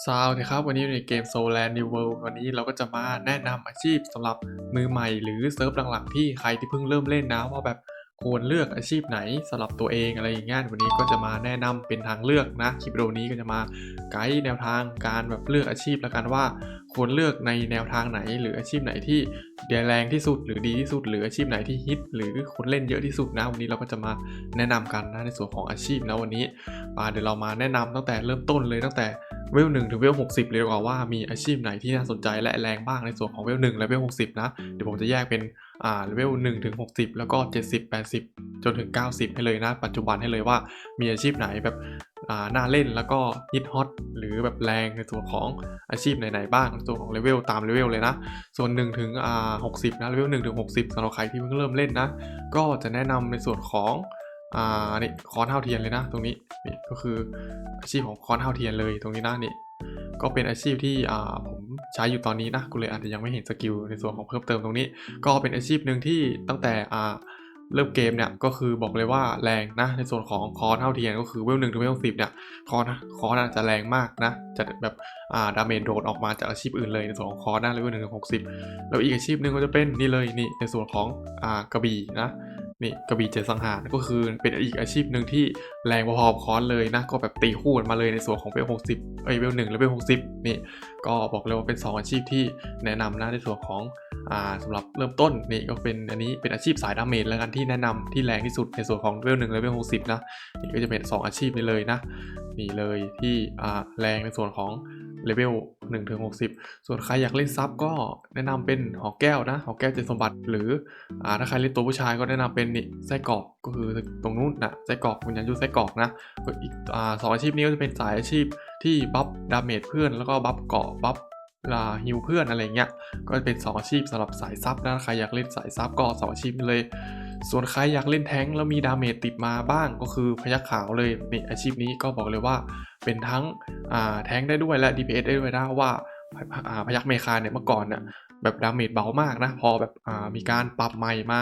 สวัสดีครับวันนี้อยู่ในเกม Soulland New World วันนี้เราก็จะมาแนะนำอาชีพสำหรับมือใหม่หรือเซิร์ฟหลังๆที่ใครที่เพิ่งเริ่มเล่นนะว่าแบบควรเลือกอาชีพไหนสำหรับตัวเองอะไรอย่างเงี้ยวันนี้ก็จะมาแนะนำเป็นทางเลือกนะคลิปวิดีโอนี้ก็จะมาไกด์แนวทางการแบบเลือกอาชีพแล้วกันว่าควรเลือกในแนวทางไหนหรืออาชีพไหนที่แรงที่สุดหรือดีที่สุดหรืออาชีพไหนที่ฮิตหรือคนเล่นเยอะที่สุดนะวันนี้เราก็จะมาแนะนำกันนะในส่วนของอาชีพนะวันนี้เดี๋ยวเรามาแนะนำตั้งแต่เริ่มต้นเลยตั้งแต่เวล1ถึงเวล60เลยดีกว่าว่ามีอาชีพไหนที่น่าสนใจและแรงบ้างในส่วนของเวล1และเวล60นะเดี๋ยวผมจะแยกเป็นเลเวล1ถึง60แล้วก็70 80จนถึง90ให้เลยนะปัจจุบันให้เลยว่ามีอาชีพไหนแบบน่าเล่นแล้วก็ฮิตฮอตหรือแบบแรงในส่วนของอาชีพไหนๆบ้างในส่วนของเลเวลตามเลเวลเลยนะส่วน1ถึง60นะเลเวล1ถึง60สำหรับใครที่เพิ่งเริ่มเล่นนะก็จะแนะนำในส่วนของนี่ค้อนเท่าเทียนเลยนะตรงนี้นี่ก็คืออาชีพของค้อนเท่าเทียนเลยตรงนี้นะนี่ก็เป็นอาชีพที่ผมใช้อยู่ตอนนี้นะกูเลยอาจจะยังไม่เห็นสกิลในส่วนของเพิ่มเติมตรงนี้ก็เป็นอาชีพหนึ่งที่ตั้งแต่เริ่มเกมเนี่ยก็คือบอกเลยว่าแรงนะในส่วนของค้อนเท่าเทียนก็คือเวล1ถึงเวล10เนี่ยค้อนจะแรงมากนะจะแบบดาเมจโดดออกมาจากอาชีพอื่นเลยในส่วนของค้อนนะเลเวล1ถึง60แล้วอีกอาชีพหนึ่งก็จะเป็นนี่เลยนี่ในส่วนของกระบี่นะนี่กระบี่เจ็ดสังหารก็คือเป็นอีกอาชีพหนึ่งที่แรงพอๆกับค้อนเลยนะก็แบบตีคู่กันมาเลยในส่วนของเวล60เวล1และเวล60นี่ก็บอกเลยว่าเป็น2อาชีพที่แนะนำนะในส่วนของสำหรับเริ่มต้นนี่ก็เป็นอันนี้เป็นอาชีพสายดาเมจแล้วกันที่แนะนำที่แรงที่สุดในส่วนของเวล1และเวล60นะนี่ก็จะเป็น2อาชีพนี้เลยนะนี่เลยที่แรงในส่วนของเลเวล1ถึง60ส่วนใครอยากเล่นซับก็แนะนำเป็นหอแก้วนะหอแก้วเจ็ดสมบัติหรือถ้าใครเล่นตัวผู้ชายก็แนะนำเป็นนี่ไส้กรอกก็คือตรงนู้นนะไส้กรอกวิญญาณยุทธไส้กรอกนะก็อีก2อาชีพนี้ก็จะเป็นสายอาชีพที่บัฟดาเมจเพื่อนแล้วก็บัฟเกาะบัฟฮิลเพื่อนอะไรเงี้ยก็จะเป็น2อาชีพสำหรับสายซับนะใครอยากเล่นสายซับก็2อาชีพนี้เลยส่วนใครอยากเล่นแท้งแล้วมีดาเมจติดมาบ้างก็คือพยัคฆ์ขาวเลยนี่อาชีพนี้ก็บอกเลยว่าเป็นทั้งแท้งได้ด้วยและ DPS ได้ด้วยนะว่าพยัคฆ์เมคาเนี่ยเมื่อก่อนเนี่ยแบบดาเมจเบามากนะพอแบบมีการปรับใหม่มา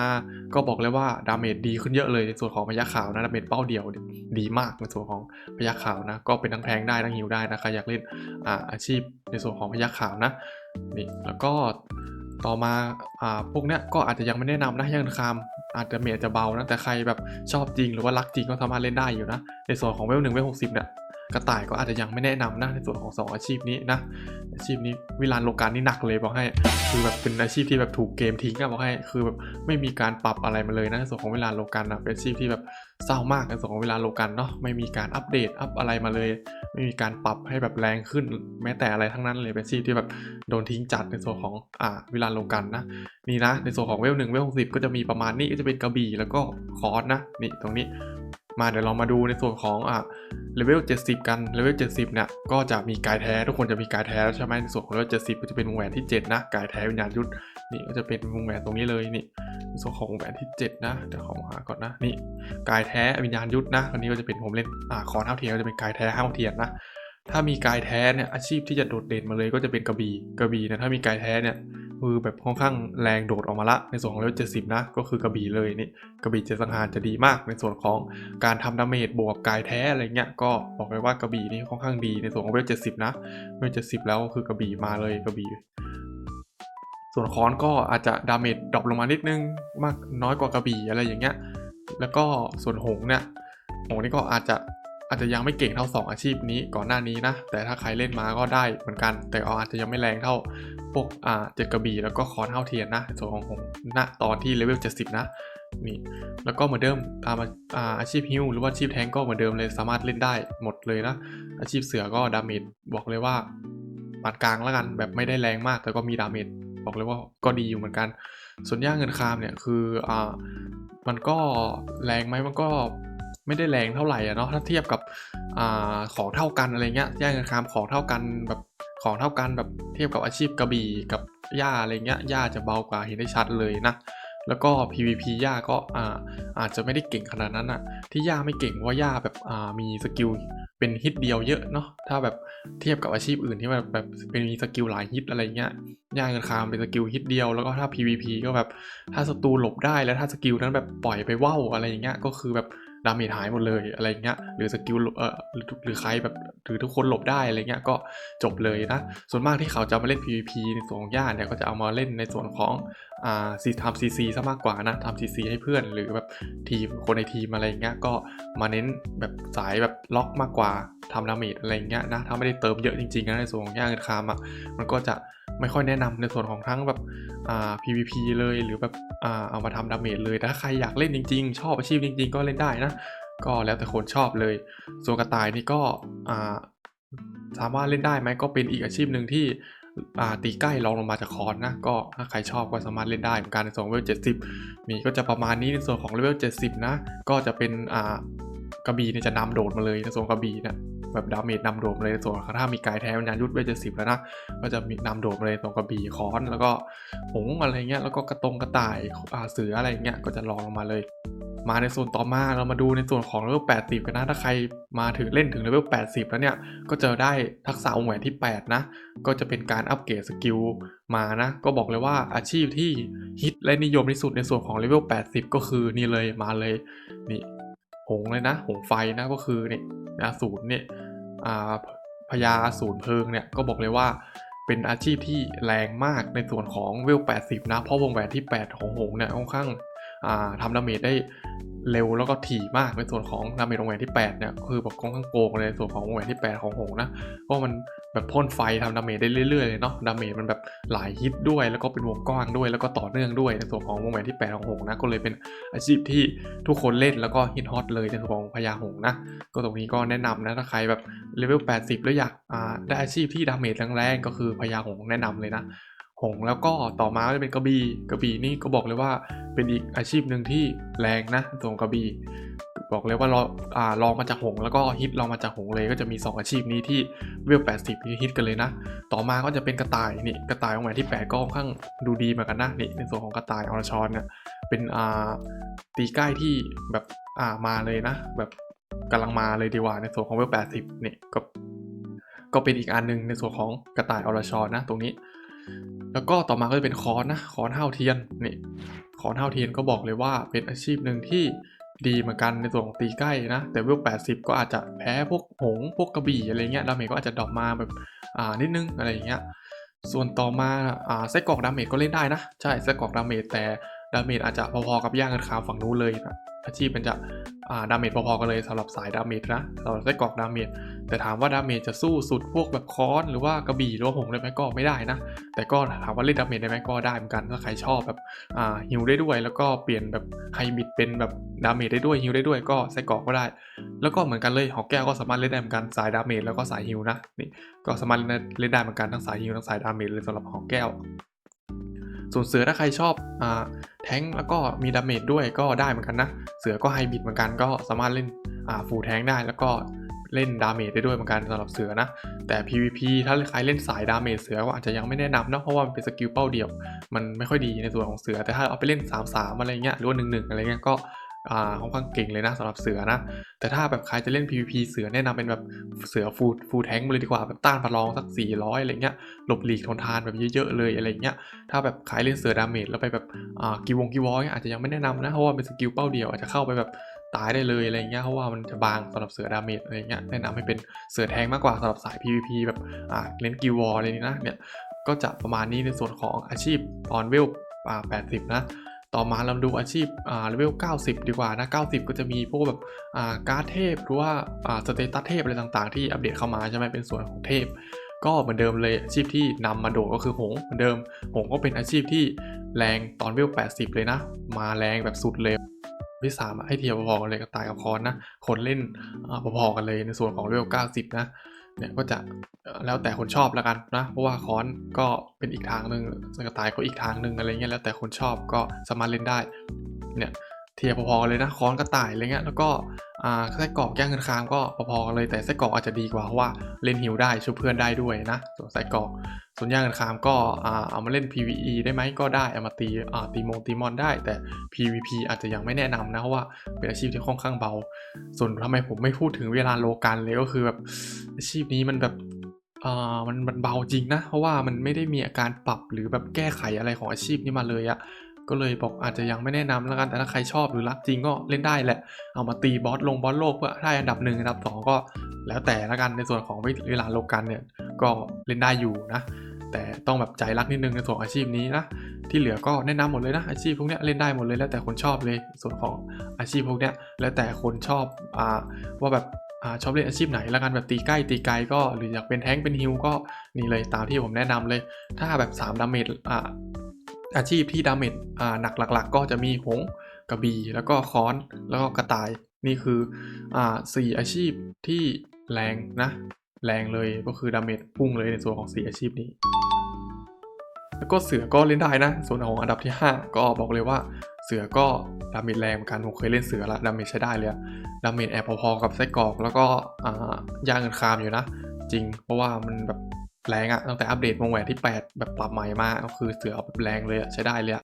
ก็บอกเลยว่าดาเมจดีขึ้นเยอะเลยในส่วนของพยัคฆ์ขาวนะดาเมจเป้าเดียวดีมากในส่วนของพยัคฆ์ขาวนะก็เป็นทั้งแทงได้ทั้งฮิลได้นะใครอยากเล่นอาชีพในส่วนของพยัคฆ์ขาวนะนี่แล้วก็ต่อมาพวกเนี้ยก็อาจจะยังไม่แนะนำนะยังคำอาจจะเมจจะเบานะแต่ใครแบบชอบจริงหรือว่ารักจริงก็สามารถเล่นได้อยู่นะในส่วนของเวล1เวล60เนี่ยกระต่ายก็อาจจะยังไม่แนะนำนะในส่วนของ2อาชีพนี้นะอาชีพนี้วิลานโลกานี่หนักเลยบอกให้คือแบบเป็นอาชีพที่แบบถูกเกมทิ้งอะบอกให้คือแบบไม่มีการปรับอะไรมาเลยนะในส่วนของวิลานโลกานะเป็นอาชีพที่แบบเศร้ามากในส่วนของวิลานโลกาเนาะไม่มีการอัปเดตอัปอะไรมาเลยไม่มีการปรับให้แบบแรงขึ้นแม้แต่อะไรทั้งนั้นเลยเป็นอาชีพที่แบบโดนทิ้งจัดในส่วนของวิลานโลกานะนี่นะในส่วนของเวล1เวล60ก็จะมีประมาณนี้ก็จะเป็นกระบี่แล้วก็คอร์สนะนี่ตรงนี้มาเดี๋ยวเรามาดูในส่วนของเลเวล70กันเลเวล70เนี่ยก็จะมีกายแท้ทุกคนจะมีกายแท้ใช่ไหมในส่วนของเลเวล70ก็จะเป็นวงแหวนที่7นะกายแท้วิญญาณยุทธนี่ก็จะเป็นวงแหวนตรงนี้เลยนี่ในส่วนของวงแหวนที่7นะเดี๋ยวขอหาก่อนนะนี่กายแท้วิญญาณยุทธนะอันนี้ก็จะเป็นผมเล่นคอร์สเท่าเทียมก็จะเป็นกายแท้ห้าเทียนนะถ้ามีกายแท้เนี่ยอาชีพที่จะโดดเด่นมาเลยก็จะเป็นกระบี่เนี่ยถ้ามีกายแท้เนี่ยคือแบบค่อนข้างแรงโดดออกมาละในส่วนของเลเวล70นะก็คือกระบี่เลยนี่กระบี่เจ็ดสังหารจะดีมากในส่วนของการทำดาเมจบวกกายแท้อะไรเงี้ยก็บอกเลยว่ากระบี่นี่ค่อนข้างดีในส่วนของเลเวล70นะเลเวล70แล้วคือกระบี่มาเลยกระบี่ส่วนค้อนก็อาจจะดาเมจดรอปลงมานิดนึงมากน้อยกว่ากระบี่อะไรอย่างเงี้ยแล้วก็ส่วนหงเนี่ยหงนี่ก็อาจจะยังไม่เก่งเท่า2อาชีพนี้ก่อนหน้านี้นะแต่ถ้าใครเล่นมาก็ได้เหมือนกันแต่อาจจะยังไม่แรงเท่าพวกเจ็ดกระบี่แล้วก็คอนเท่าเทียนนะส่วนของณตอนที่เลเวล70นะนี่แล้วก็เหมือนเดิมตามอาชีพฮิลหรือว่าอาชีพแทงก็เหมือนเดิมเลยสามารถเล่นได้หมดเลยนะอาชีพเสือก็ดาเมจบอกเลยว่าปานกลางแล้วกันแบบไม่ได้แรงมากแต่ก็มีดาเมจบอกเลยว่าก็ดีอยู่เหมือนกันส่วนย่าเงินคามเนี่ยคือมันก็แรงไหมมันก็ไม่ได้แรงเท่าไหร่เนาะถ้าเทียบกับของเท่ากันอะไรเงี้ยย่าเงินคามของเท่ากันแบบของเท่ากันแบบเทียบกับอาชีพกระบี่กับย่าอะไรเงี้ยย่าจะเบากว่าเห็นได้ชัดเลยนะแล้วก็ PVP ย่าก็อาจจะไม่ได้เก่งขนาดนั้นอะที่ย่าไม่เก่งเพราะว่าย่าแบบมีสกิลเป็นฮิตเดียวเยอะเนาะถ้าแบบเทียบกับอาชีพอื่นที่แบบเป็นมีสกิลหลายฮิตอะไรเงี้ยย่าเงินคามเป็นสกิลฮิตเดียวแล้วก็ถ้า PVP ก็แบบถ้าศัตรูหลบได้แล้วถ้าสกิลนั้นแบบปล่อยไปว่าวอะไรอย่างเงี้ยก็คือแบบ ดาเมจหายหมดเลยอะไรเงี้ยหรือสกิลหรือใครแบบหรือทุกคนหลบได้อะไรเงี้ยก็จบเลยนะส่วนมากที่เขาจะมาเล่น PVP ในส่วนของย่าเนี่ยก็จะเอามาเล่นในส่วนของทำ CC ซะมากกว่านะทำ CC ให้เพื่อนหรือแบบทีมคนในทีมอะไรเงี้ยก็มาเน้นแบบสายแบบล็อกมากกว่าทำดาเมจอะไรเงี้ยนะถ้าไม่ได้เติมเยอะจริงๆนะในส่วนของย่าเงินคามมันก็จะไม่ค่อยแนะนำในส่วนของทั้งแบบPVP เลยหรือแบบเอามาทำดาเมจเลยถ้าใครอยากเล่นจริงๆชอบอาชีพจริงๆก็เล่นได้นะก็แล้วแต่คนชอบเลยส่วนกระต่ายนี่ก็สามารถเล่นได้ไหมก็เป็นอีกอาชีพหนึ่งที่ตีใกล้รองลงมาจากคอนนะก็ถ้าใครชอบก็สามารถเล่นได้เหมือนกันในส่วนเลเวล70มีก็จะประมาณนี้ในส่วนของเลเวล70นะก็จะเป็นกระบี่เนี่ยจะนำโดดมาเลยในส่วนกระบี่นะแบบดาเมจนำโดดมาเลยในส่วนถ้ามีกายแท้วิญญาณยุทธเวล70แล้วนะก็จะมีนำโดดมาเลยตรงกระบี่ค้อนแล้วก็หงอะไรเงี้ยแล้วก็กระต่ายเสืออะไรเงี้ยก็จะรองลงมาเลยมาในส่วนต่อมาเรามาดูในส่วนของเลเวล80กันนะถ้าใครมาถึงเล่นถึงเลเวล80แล้วเนี่ยก็จะได้ทักษะวงแหวนที่8นะก็จะเป็นการอัปเกรดสกิลมานะก็บอกเลยว่าอาชีพที่ฮิตและนิยมที่สุดในส่วนของเลเวล80ก็คือนี่เลยมาเลยนี่หงเลยนะหงไฟนะก็คือนี่ศูนย์เนี่ยพญาศูนย์เพลิงเนี่ยก็บอกเลยว่าเป็นอาชีพที่แรงมากในส่วนของเวล80นะเพราะวงแหวนที่8ของหงเนี่ยค่อนข้างทำดาเมจได้เร็วแล้วก็ถี่มากในส่วนของดาเมจวงแหวนที่8เนี่ยคือแบบค่อนข้างโกงเลยในส่วนของวงแหวนที่8ของหงนะเพราะมันแบบพ่นไฟทำดาเมจได้เรื่อยๆเลยเนาะดาเมจมันแบบหลายฮิตด้วยแล้วก็เป็นวงกว้างด้วยแล้วก็ต่อเนื่องด้วยในส่วนของวงแหวนที่8ของหงนะก็เลยเป็นอาชีพที่ทุกคนเล่นแล้วก็ฮิตฮอตเลยในส่วนของพญาหงนะก็ตรงนี้ก็แนะนำนะถ้าใครแบบเลเวล80แล้วอยากได้อาชีพที่ดาเมจแรงๆก็คือพญาหงแนะนำเลยนะหงแล้วก็ต่อมาก็จะเป็นกระบี่นี่ก็บอกเลยว่าเป็นอีกอาชีพหนึ่งที่แรงนะส่วนกระบี่บอกเลยว่าลองมาจากหงแล้วก็ฮิตลองมาจากหงเลยก็จะมี2อาชีพนี้ที่เวล80นี่ฮิตกันเลยนะต่อมาก็จะเป็นกระต่ายนี่กระต่ายวงแหวนที่8ก็ค่อนข้างดูดีเหมือนกันนะนี่ในส่วนของกระต่ายอรชรเนี่ยเป็นตีใกล้ที่แบบมาเลยนะแบบกำลังมาเลยดีกว่าในส่วนของเวล80นี่ก็เป็นอีกอันนึงในส่วนของกระต่ายอรชรนะตรงนี้แล้วก็ต่อมาก็จะเป็นค้อนนะค้อนห้าวเทียนนี่ค้อนห้าวเทียนก็บอกเลยว่าเป็นอาชีพหนึ่งที่ดีเหมือนกันในส่วนของตีใกล้นะแต่เวล80ก็อาจจะแพ้พวกหงพวกกระบี่อะไรเงี้ยดาเมจก็อาจจะดรอปมาแบบนิดนึงอะไรอย่างเงี้ยส่วนต่อมาไส้กรอกดาเมจก็เล่นได้นะใช่ไส้กรอกดาเมจแต่ดาเมจอาจจะพอๆกับย่างเงินคาวฝั่งนู้นเลยนะอาชีพมันจะดาเมจพอๆกันเลยสำหรับสายดาเมจนะสำหรับไส้กรอกดาเมจแต่ถามว่าดาเมจจะสู้สุดพวกแบบค้อนหรือว่ากระบี่หรือว่าหงได้ไหมก็ไม่ได้นะแต่ก็ถามว่าเล่นดาเมจได้ไหมก็ได้เหมือนกันถ้าใครชอบแบบฮิลได้ด้วยแล้วก็เปลี่ยนแบบไฮบิดเป็นแบบดาเมจได้ด้วยฮิลได้ด้วยก็ไส้กรอกก็ได้แล้วก็เหมือนกันเลยหอกแก้วก็สามารถเล่นได้เหมือนกันสายดาเมจแล้วก็สายฮิลนะนี่ก็สามารถเล่นได้เหมือนกันทั้งสายฮิลทั้งสายดาเมจเลยสำหรับหอกแก้วส่วนเสือถ้าใครชอบแทงแล้วก็มีดาเมจด้วยก็ได้เหมือนกันนะเสือก็ไฮบิดเหมือนกันก็สามารถเล่นฟูลแทงได้แล้วก็เล่นดาเมจได้ด้วยเหมือนกันสำหรับเสือนะแต่ PVP ถ้าใครเล่นสายดาเมจเสือก็อาจจะยังไม่แนะนำนะเพราะว่ามันเป็นสกิลเป้าเดียวมันไม่ค่อยดีในส่วนของเสือแต่ถ้าเอาไปเล่น3-3อะไรเงี้ยหรือว่า1-1อะไรเงี้ยก็ค่อนข้างเก่งเลยนะสำหรับเสือนะแต่ถ้าแบบใครจะเล่น PVP เสือแนะนำเป็นแบบเสือฟูลแทงเลยดีกว่าแบบต้านพลังสัก400อะไรเงี้ยหลบหลีกทนทานแบบเยอะๆเลยอะไรเงี้ยถ้าแบบใครเล่นเสือดาเมจแล้วไปแบบกีวออาจจะยังไม่แนะนำนะเพราะว่าเป็นสกิลเป้าเดียวอาจจะเข้าไปแบบตายได้เลยอะไรเงี้ยเพราะว่ามันจะบางสำหรับเสือดาเมจอะไรเงี้ยแนะนำให้เป็นเสือแทงมากกว่าสำหรับสาย PVP แบบเล่นกีวออะไรนี้นะเนี่ยก็จะประมาณนี้ในส่วนของอาชีพตอนเวล80นะต่อมาเราดูอาชีพเลเวล90ดีกว่านะ90ก็จะมีพวกแบบการ์ดเทพหรือว่าสเตตัสเทพอะไรต่างๆที่อัปเดตเข้ามาใช่ไหมเป็นส่วนของเทพก็เหมือนเดิมเลยอาชีพที่นำมาโดดก็คือหงเหมือนเดิมหงก็เป็นอาชีพที่แรงตอนเวล80เลยนะมาแรงแบบสุดเลยที่3ให้เทียบพอๆกันเลยกับตายกับคอนนะคนเล่นพอๆกันเลยในส่วนของเลเวล90นะเนี่ยก็จะแล้วแต่คนชอบแล้วกันนะเพราะว่าคอนก็เป็นอีกทางหนึ่งสกตายก็อีกทางหนึ่งอะไรเงี้ยแล้วแต่คนชอบก็สามารถเล่นได้เนี่ยเทียบพอๆกันเลยนะคอนกระต่ายอะไรเงี้ยแล้วก็ไส้กรอกย่างเงินคามก็พอๆกันเลยแต่ไส้กรอกอาจจะดีกว่าเพราะว่าเล่นฮิลได้ช่วยเพื่อนได้ด้วยนะส่วนไส้กรอกส่วนย่างเงินคามก็เอามาเล่น PVE ได้ไหมก็ได้เอามาตีมอนได้แต่ PVP อาจจะยังไม่แนะนำนะเพราะว่าเป็นอาชีพที่ค่อนข้างเบาส่วนทำไมผมไม่พูดถึงเวลาโลกันเลยก็คือแบบอาชีพนี้มันแบบมันเบาจริงนะเพราะว่ามันไม่ได้มีอาการปรับหรือแบบแก้ไขอะไรของอาชีพนี้มาเลยอะ ก็เลยบอกอาจจะยังไม่แนะนำแล้วกันแต่ถ้าใครชอบหรือรักจริงก็เล่นได้แหละเอามาตีบอสโลกเพื่อได้อันดับ1อันดับ2ก็แล้วแต่ละกันในส่วนของเวลาโลกันเนี่ยก็เล่นได้อยู่นะแต่ต้องแบบใจรักนิดนึงในส่วนอาชีพนี้นะที่เหลือก็แนะนำหมดเลยนะอาชีพพวกเนี้ยเล่นได้หมดเลยแล้วแต่คนชอบเลยส่วนของอาชีพพวกเนี้ยแล้วแต่คนชอบว่าแบบชอบเล่นอาชีพไหนละกันแบบตีใกล้ตีไกลก็หรืออยากเป็นแท้งเป็นฮิลก็นี่เลยตามที่ผมแนะนำเลยถ้าแบบ3ดาเมจอาชีพที่ดาเมจหนักหลักๆก็จะมีหงส์กระบี่แล้วก็ค้อนแล้วก็กระต่ายนี่คือ4อาชีพที่แรงนะแรงเลยก็คือดาเมจพุ่งเลยในส่วนของ4อาชีพนี้แล้วก็เสือก็เล่นได้นะส่วนของอันดับที่5ก็บอกเลยว่าเสือก็ดาเมจแรงเหมือนกันผมเคยเล่นเสือละดาเมจใช้ได้เลยดาเมจแอบพอๆกับไส้กรอกแล้วก็ย่างเงินคามอยู่นะจริงเพราะว่ามันแบบแรงตั้งแต่อัปเดตวงแหวนที่8แบบปรับใหม่มาก็คือเสือแบบแรงเลยใช้ได้เลย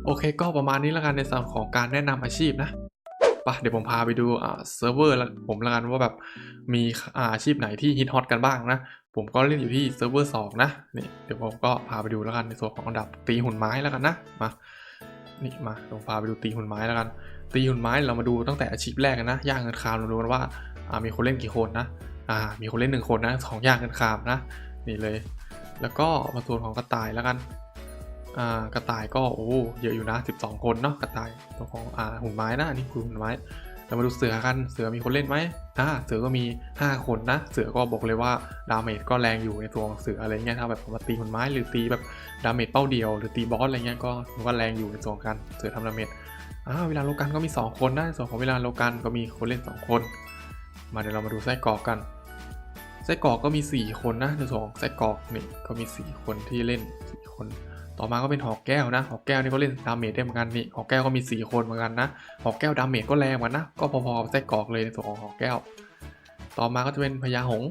โอเคก็ประมาณนี้แล้วกันในส่วนของการแนะนำอาชีพนะเดี๋ยวผมพาไปดูเซิร์ฟเวอร์แล้วผมละกันว่าแบบมีอาชีพไหนที่ฮิตฮอตกันบ้างนะผมก็เล่นอยู่ที่เซิร์ฟเวอร์2นะนี่เดี๋ยวผมก็พาไปดูแล้วกันในส่วนของอันดับตีหุ่นไม้แล้วกันนะมาผมพาไปดูตีหุ่นไม้แล้วกันตีหุ่นไม้เรามาดูตั้งแต่อาชีพแรกกันนะย่างเงินคามเราดูกันว่ามีคนเล่นกี่คนนะมีคนเล่น1คนนะของย่างเงินคามนะนี่เลยแล้วก็มาส่วนของกระต่ายแล้วกันกระต่ายก็เยอะอยู่นะ12คนเนาะกระต่ายตัวของหุ่นไม้นะนี่คือหุ่นไม้เรามาดูเสือกันเสือมีคนเล่นไหมเสือก็มี5คนนะเสือก็บอกเลยว่าดาเมจก็แรงอยู่ในตัวของเสืออะไรเงี้ยถ้าแบบผมมาตีหุ่นไม้หรือตีแบบดาเมจเป้าเดียวหรือตีบอสอะไรเงี้ยก็ถือว่าแรงอยู่ในตัวกันเสือทำดาเมจเวลาโลกันก็มี2คนนะส่วนของเวลาโลกันก็มีคนเล่น2คนเดี๋ยวเรามาดูไส้กรอกกันไส้กรอกก็มี4คนนะในส่วนของไส้กรอกนี่ก็มี4คนที่เล่น4คนต่อมาก็เป็นหอกแก้วนะหอกแก้วนี่ก็เล่นดาเมจได้เหมือนกันนี่หอกแก้วก็มี4คนเหมือนกันนะหอกแก้วดาเมจก็แรงเหมือนนะก็พอๆกับไส้กรอกเลยในส่วนของหอกแก้วต่อมาก็จะเป็นพญาหงส์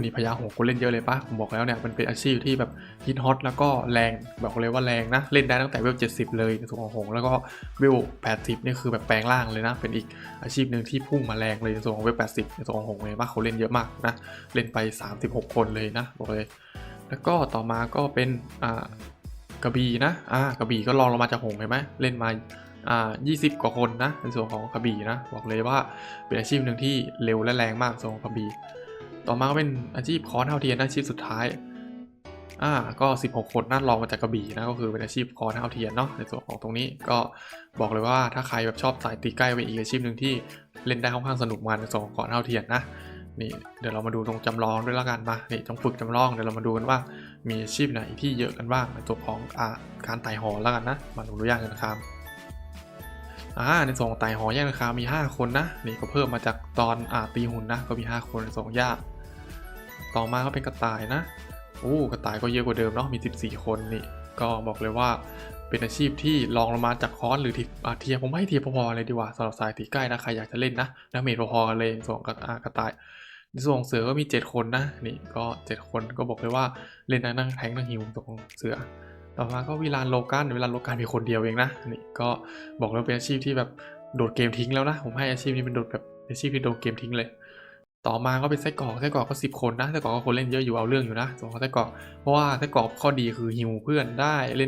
นี่พญาหงส์คนเล่นเยอะเลยปะผมบอกแล้วเนี่ยมันเป็นอาชีพที่แบบฮิตฮอตแล้วก็แรงบอกเลยว่าแรงนะเล่นได้ตั้งแต่เวล70เลยในส่วนของหงส์แล้วก็เวล80นี่คือแบบแปลงร่างเลยนะเป็นอีกอาชีพหนึ่งที่พุ่งมาแรงเลยในส่วนของเวล80ในส่วนของหงส์เลยปะเขาเล่นเยอะมากนะเล่นไป36คนเลยนะบอกเลยแล้วก็ต่อมาก็เป็นกระบี่นะกระบี่ก็ลองลงมาจากหงส์เห็นไหมเล่นมา20 กว่าคนนะในส่วนของกระบี่นะบอกเลยว่าเป็นอาชีพหนึ่งที่เร็วและแรงมากส่วนของกระบี่ต่อมาก็เป็นอาชีพค้อนเท่าเทียนอาชีพสุดท้ายก็16คนนั่นลองมาจากกระบี่นะก็คือเป็นอาชีพค้อนเท่าเทียนเนาะในส่วนของตรงนี้ก็บอกเลยว่าถ้าใครแบบชอบสายตีใกล้เป็นอีกอาชีพหนึ่งที่เล่นได้ค่อนข้างสนุกมาในส่วนของค้อนเท่าเทียนนะนี่เดี๋ยวเรามาดูตรงจำลองด้วยแล้วกันนี่ต้องฝึกจำลองเดี๋ยวเรามาดูกันว่ามีอาชีพไหนที่เยอะกันบ้างในตัวของการไต่หอแล้วกันนะมาดูย่างเงินคามในส่วนของไต่หอย่างเงินคามมี5คนนะนี่ก็เพิ่มมาจากตอนตีหุ่นนะก็มี5คนในส่วนของย่าต่อมาก็เป็นกระต่ายนะกระต่ายก็เยอะกว่าเดิมเนาะมี14คนนี่ก็บอกเลยว่าเป็นอาชีพที่รองลงมาจากค้อนหรือเทียผมให้เทียพอๆเลยดีกว่าสำหรับสายตีใกล้นะใครอยากจะเล่นนะดาเมจพอๆกันเลยส่วนกระต่ายในส่วนเสือก็มี7คนนะนี่ก็7คนก็บอกเลยว่าเล่นนั่งแทงนั่งฮิวตรงเสือต่อมาก็เวลาโลกันมีคนเดียวเองนะนี่ก็บอกเลยเป็นอาชีพที่แบบโดดเกมทิ้งแล้วนะผมให้อาชีพนี้เป็นอาชีพที่โดดเกมทิ้งเลยต่อมาก็เป็นไส้กรอกก็10 คนนะไส้กรอกก็คนเล่นเยอะอยู่เอาเรื่องอยู่นะส่วนของไส้กรอกเพราะว่าไส้กรอกข้อดีคือฮิวเพื่อนได้เ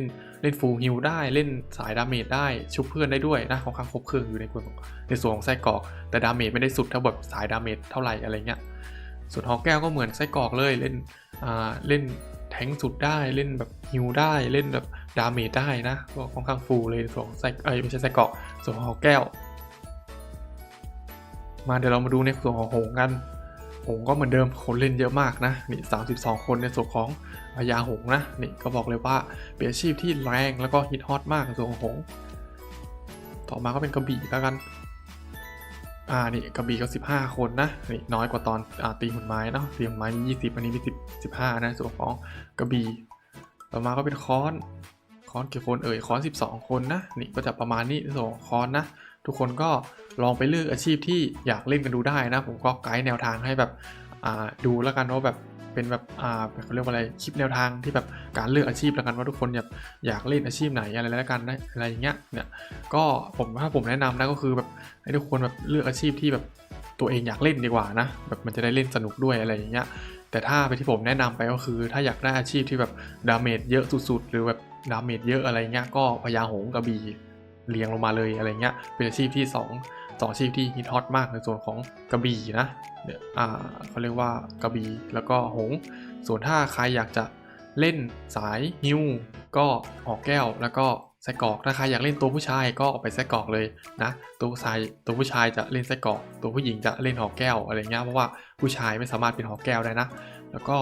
ล่นฟูลฮิวได้เล่นสายดาเมจได้ชุบเพื่อนได้ด้วยนะค่อนข้างครบเครื่องอยู่ในส่วนของไส้กรอกแต่ดาเมจไม่ได้สุดเท่าแบบสายดาเมจเท่าไหร่อะไรเงี้ยส่วนหอกแก้วก็เหมือนไส้กรอกเลยเล่นแทงสุดได้เล่นแบบฮิวได้เล่นแบบดาเมจได้นะก็ค่อนข้างฟูลเลยส่วนของไม่ใช่ไส้กรอกส่วนของหอกแก้วมาเดี๋ยวเรามาดูในส่วนของหงส์กันหงส์ก็เหมือนเดิมคนเล่นเยอะมากนะนี่32คนในส่วนของพญาหงส์นะนี่ก็บอกเลยว่าเป็นอาชีพที่แรงแล้วก็ฮิตฮอตมากในส่วนของหงส์ต่อมาก็เป็นกระบี่แล้วกันนี่กระบี่ก็15 คนนะนี่น้อยกว่าตอนตีหุ่นไม้เนาะตีหุ่นไม้มี20อันนี้มี15นะส่วนของกระบี่ต่อมาก็เป็นค้อนกี่คนค้อน12 คนนะนี่ก็จะประมาณนี้ส่วนของค้อนนะทุกคนก็ลองไปเลือกอาชีพที่อยากเล่นกันดูได้นะผมก็ไกด์แนวทางให้แบบดูแล้วกันว่าแบบเป็นแบบเขาเรียกว่าอะไรคลิปแนวทางที่แบบการเลือกอาชีพแล้วกันว่าทุกคนอยากเล่นอาชีพไหนอะไรแล้วกันได้อะไรอย่างเงี้ยเนี่ยก็ถ้าผมแนะนำนะก็คือแบบให้ทุกคนแบบเลือกอาชีพที่แบบตัวเองอยากเล่นดีกว่านะแบบมันจะได้เล่นสนุกด้วยอะไรอย่างเงี้ย แต่ถ้าไปที่ผมแนะนำไปก็คือถ้าอยากได้อาชีพที่แบบดาเมจเยอะสุดๆหรือแบบดาเมจเยอะอะไรเงี้ยก็พญาหงส์กระบี่เรียงลงมาเลยอะไรเงี้ยเป็นอาชีพที่2อาชีพที่ฮิตฮอตมากในส่วนของกระบี่นะเนี่ยเขาเรียกว่ากระบี่แล้วก็หงส์ส่วนถ้าใครอยากจะเล่นสายฮิวก็หอกแก้วแล้วก็ไส้กรอกถ้าใครอยากเล่นตัวผู้ชายก็ไปไส้กรอกเลยนะตัวผู้ชายจะเล่นไส้กรอกตัวผู้หญิงจะเล่นหอกแก้วอะไรเงี้ยเพราะว่าผู้ชายไม่สามารถเป็นหอกแก้วได้นะแล้วก็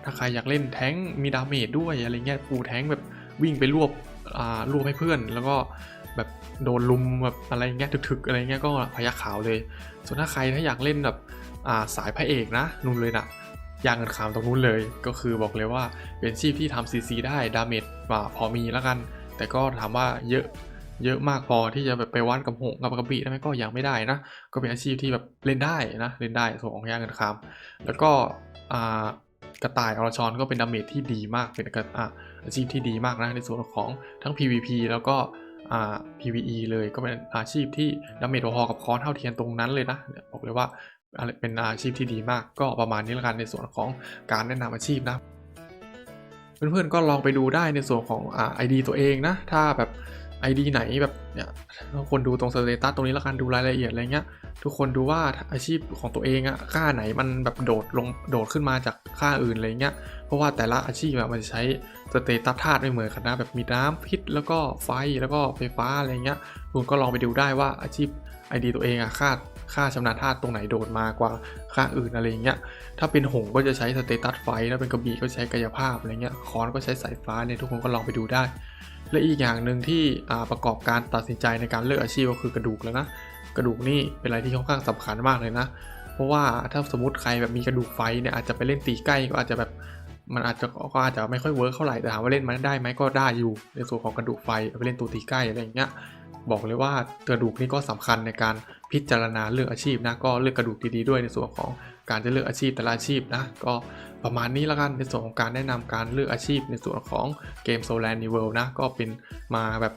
ถ้าใครอยากเล่นแท้งมีดาเมจด้วยอะไรเงี้ยฟูลแท้งแบบวิ่งไปรวบให้เพื่อนแล้วก็แบบโดนลุมแบบอะไรเงี้ยถึกๆอะไรเงี้ยก็พยัคฆ์ขาวเลยส่วนถ้าอยากเล่นแบบสายพระเอกนะนู่นเลยนะย่างเงินขามตรงนู้นเลยก็คือบอกเลยว่าเป็นชีพที่ทำซีได้ดาเมจพอมีแล้วกันแต่ก็ถามว่าเยอะมากพอที่จะแบบไปวัดกับหงกับกระบี่ได้ไหมก็ยังไม่ได้นะก็เป็นอาชีพที่แบบเล่นได้นะเล่นได้ส่วนของย่างเงินขามแล้วก็กระต่ายอรชรก็เป็นดาเมจที่ดีมากเป็นอาชีพที่ดีมากนะในส่วนของทั้ง PVP แล้วก็PVE เลยก็เป็นอาชีพที่ดาเมจพอๆกับค้อนเท่าเทียมตรงนั้นเลยนะบอกเลยว่าเป็นอาชีพที่ดีมากก็ประมาณนี้ละกันในส่วนของการแนะนำอาชีพนะเพื่อนๆก็ลองไปดูได้ในส่วนของID ตัวเองนะถ้าแบบ ID ไหนแบบเนี่ยทุกคนดูตรงสเตตัสตรงนี้ละกันดูรายละเอียดอะไรเงี้ยทุกคนดูว่าอาชีพของตัวเองค่าไหนมันแบบโดดขึ้นมาจากค่าอื่นอะไรเงี้ยเพราะว่าแต่ละอาชีพมันจะใช้สเตตัสธาตุไม่เหมือนกันนะแบบมีน้ำพิษแล้วก็ไฟแล้วก็ไฟฟ้าอะไรเงี้ยคุณก็ลองไปดูได้ว่าอาชีพ ID ตัวเองค่าชำนาญธาตุตรงไหนโดดมากว่าค่าอื่นอะไรเงี้ยถ้าเป็นหงก็จะใช้สเตตัสไฟแล้วเป็นกระบี่ก็ใช้กายภาพอะไรเงี้ยค้อนก็ใช้สายฟ้าเนี่ยทุกคนก็ลองไปดูได้และอีกอย่างหนึ่งที่ประกอบการตัดสินใจในการเลือกอาชีพก็คือกระดูกแล้วนะกระดูกนี่เป็นอะไรที่ค่อนข้างสำคัญมากเลยนะเพราะว่าถ้าสมมติใครแบบมีกระดูกไฟเนี่ยอาจจะไปเล่นตีใกล้ก็อาจจะแบบมันอาจจะไม่ค่อยเวิร์คเท่าไหร่แต่ถามว่าเล่นมันได้ไหมก็ได้อยู่ในส่วนของกระดูกไฟไปเล่นตัวตีใกล้อะไรอย่างเงี้ยบอกเลยว่ากระดูกนี่ก็สำคัญในการพิจารณาเลือกอาชีพนะก็เลือกกระดูกดีๆด้วยในส่วนของการจะเลือกอาชีพแต่ละอาชีพนะก็ประมาณนี้แล้วกันในส่วนของการแนะนำการเลือกอาชีพในส่วนของเกม Solar New World นะก็เป็นมาแบบ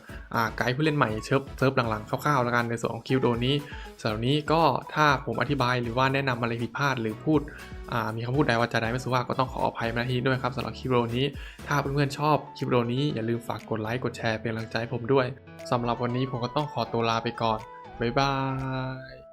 ไกด์ผู้เล่นใหม่เซิร์ฟหลังๆคร่าวๆแล้วกันในส่วนของคลิปวิดีโอนี้สำหรับนี้ก็ถ้าผมอธิบายหรือว่าแนะนำอะไรผิดพลาดหรือพูดมีคำพูดใดว่าจะได้ไม่สุภาพก็ต้องขออภัยมาณที่ด้วยครับสำหรับคลิปวิดีโอนี้ถ้าเพื่อนๆชอบคลิปวิดีโอนี้อย่าลืมฝากกดไลค์กดแชร์เป็นกำลังใจให้ผมด้วยสำหรับวันนี้ผมก็ต้องขอตัวลาไปก่อนบ๊ายบาย